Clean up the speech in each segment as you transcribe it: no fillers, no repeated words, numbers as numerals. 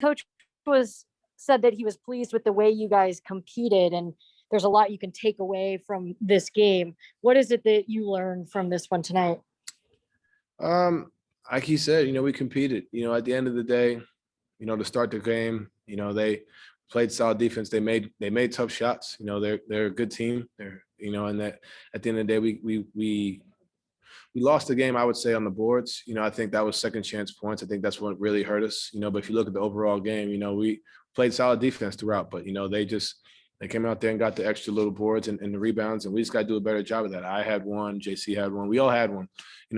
coach was said that he was pleased with the way you guys competed, and there's a lot you can take away from this game. What is it that you learned from this one tonight? Like he said, we competed. At the end of the day, to start the game, they played solid defense. They made tough shots. They're a good team. And that at the end of the day, we lost the game, I would say, on the boards. I think that was second chance points. I think that's what really hurt us. But if you look at the overall game, we played solid defense throughout. But they came out there and got the extra little boards and the rebounds, and we just got to do a better job of that. I had one, JC had one, we all had one.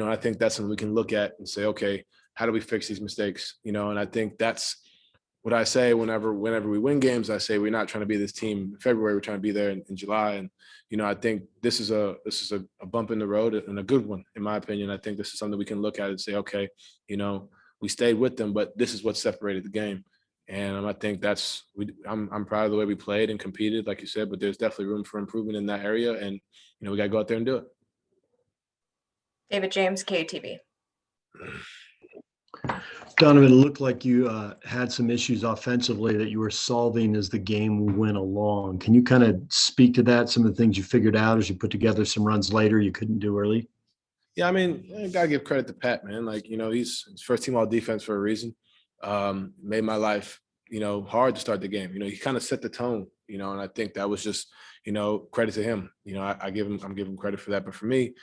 I think that's something we can look at and say, okay, how do we fix these mistakes? And I think that's what I say whenever we win games. I say we're not trying to be this team in February. We're trying to be there in July. And I think this is a bump in the road and a good one, in my opinion. I think this is something we can look at and say, okay, we stayed with them, but this is what separated the game. And I think I'm proud of the way we played and competed, like you said. But there's definitely room for improvement in that area, and we got to go out there and do it. David James, KTV. Donovan, it looked like you had some issues offensively that you were solving as the game went along. Can you kind of speak to that, some of the things you figured out as you put together some runs later you couldn't do early? Yeah, I got to give credit to Pat, man. He's first team all defense for a reason. Made my life, hard to start the game. He kind of set the tone, and I think that was just, credit to him. I'm giving him credit for that. But for me,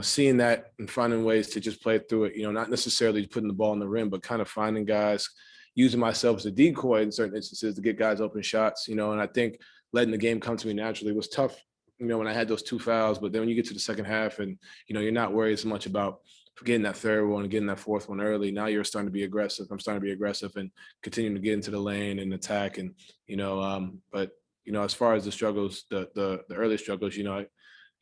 seeing that and finding ways to just play through it, not necessarily putting the ball in the rim, but kind of finding guys, using myself as a decoy in certain instances to get guys open shots, and I think letting the game come to me naturally was tough, when I had those 2 fouls. But then when you get to the second half and, you're not worried so much about getting that third one and getting that fourth one early. Now you're starting to be aggressive. I'm starting to be aggressive and continuing to get into the lane and attack. And, but, as far as the struggles, the early struggles, I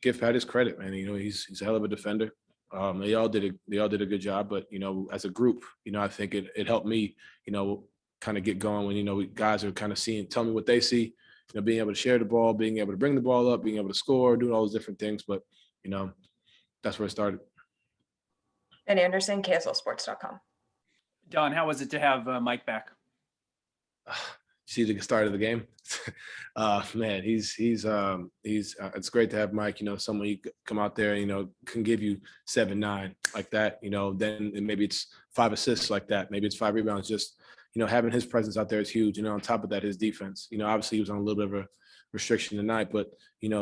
give Pat his credit, man. He's a hell of a defender. They all did a good job, but, as a group, I think it helped me, kind of get going when, guys are kind of tell me what they see, being able to share the ball, being able to bring the ball up, being able to score, doing all those different things. But, that's where it started. Ben Anderson, KSLSports.com. Don, how was it to have Mike back? See the start of the game. Man, he's it's great to have Mike. Someone you come out there, can give you 7-9 like that. Then maybe it's 5 assists like that. Maybe it's 5 rebounds. Just having his presence out there is huge. On top of that, his defense. Obviously he was on a little bit of a restriction tonight, but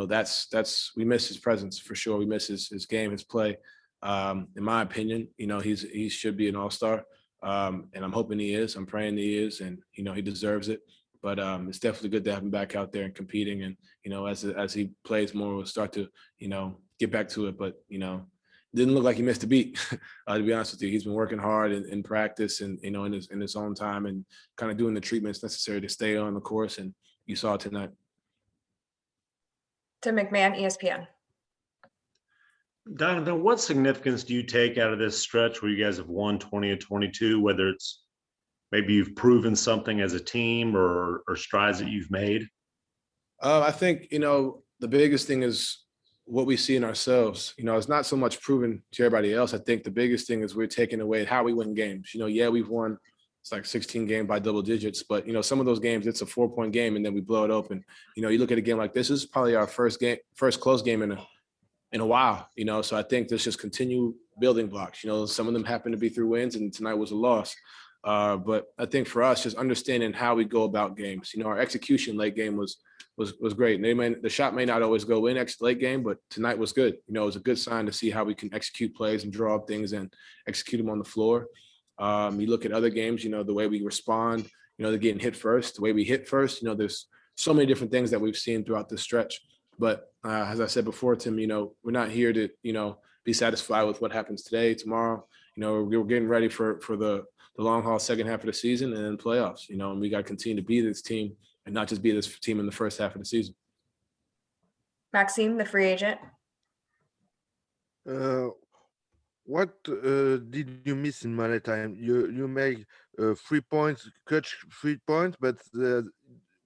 that's we miss his presence for sure. We miss his game, his play. In my opinion, he should be an all-star. And I'm hoping he is. I'm praying he is, and he deserves it. But it's definitely good to have him back out there and competing. And as he plays more, we'll start to get back to it. But didn't look like he missed a beat. To be honest with you, he's been working hard in practice and in his own time and kind of doing the treatments necessary to stay on the course. And you saw it tonight. Tim McMahon, ESPN. Donovan, what significance do you take out of this stretch where you guys have won 20 of 22, whether it's maybe you've proven something as a team or strides that you've made? I think, the biggest thing is what we see in ourselves. It's not so much proven to everybody else. I think the biggest thing is we're taking away how we win games. Yeah, we've won, it's like 16 games by double digits, but, some of those games, it's a 4-point game and then we blow it open. You look at a game like this is probably our first close game in a while, so I think there's just continue building blocks. Some of them happen to be through wins, and tonight was a loss. But I think for us, just understanding how we go about games. Our execution late game was great. The shot may not always go in late game, but tonight was good. It was a good sign to see how we can execute plays and draw up things and execute them on the floor. You look at other games, the way we respond, they're getting hit first, the way we hit first. There's so many different things that we've seen throughout this stretch. But as I said before, Tim, we're not here to, be satisfied with what happens today, tomorrow. We're getting ready for the long haul second half of the season and then playoffs, and we got to continue to be this team and not just be this team in the first half of the season. Maxime, the free agent. What did you miss in Monday time? You make 3 points, catch 3 points, but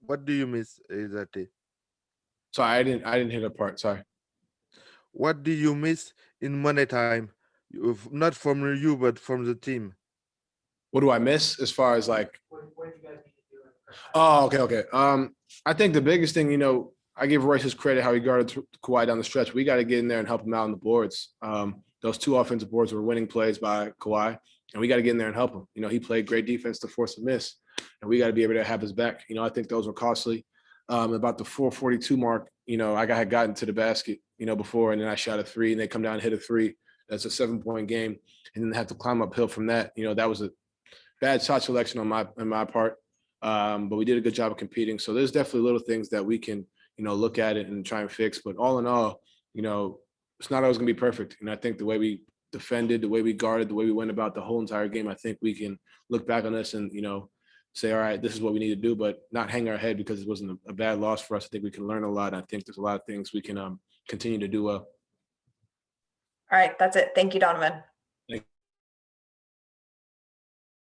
what do you miss exactly? Sorry, I didn't hit a part. Sorry. What do you miss in Monday time? Not from you, but from the team. What do I miss as far as like? Oh, okay. I think the biggest thing, I give Royce his credit how he guarded Kawhi down the stretch. We got to get in there and help him out on the boards. Those 2 offensive boards were winning plays by Kawhi, and we got to get in there and help him. He played great defense to force a miss, and we got to be able to have his back. I think those were costly. About the 4:42 mark, I had gotten to the basket, before, and then I shot a 3, and they come down and hit a 3. That's a 7-point game, and then have to climb uphill from that. That was a bad shot selection on my part, but we did a good job of competing. So there's definitely little things that we can, look at it and try and fix. But all in all, it's not always going to be perfect. And I think the way we defended, the way we guarded, the way we went about the whole entire game, I think we can look back on this and, say, all right, this is what we need to do, but not hang our head because it wasn't a bad loss for us. I think we can learn a lot. I think there's a lot of things we can continue to do well. All right, that's it. Thank you, Donovan.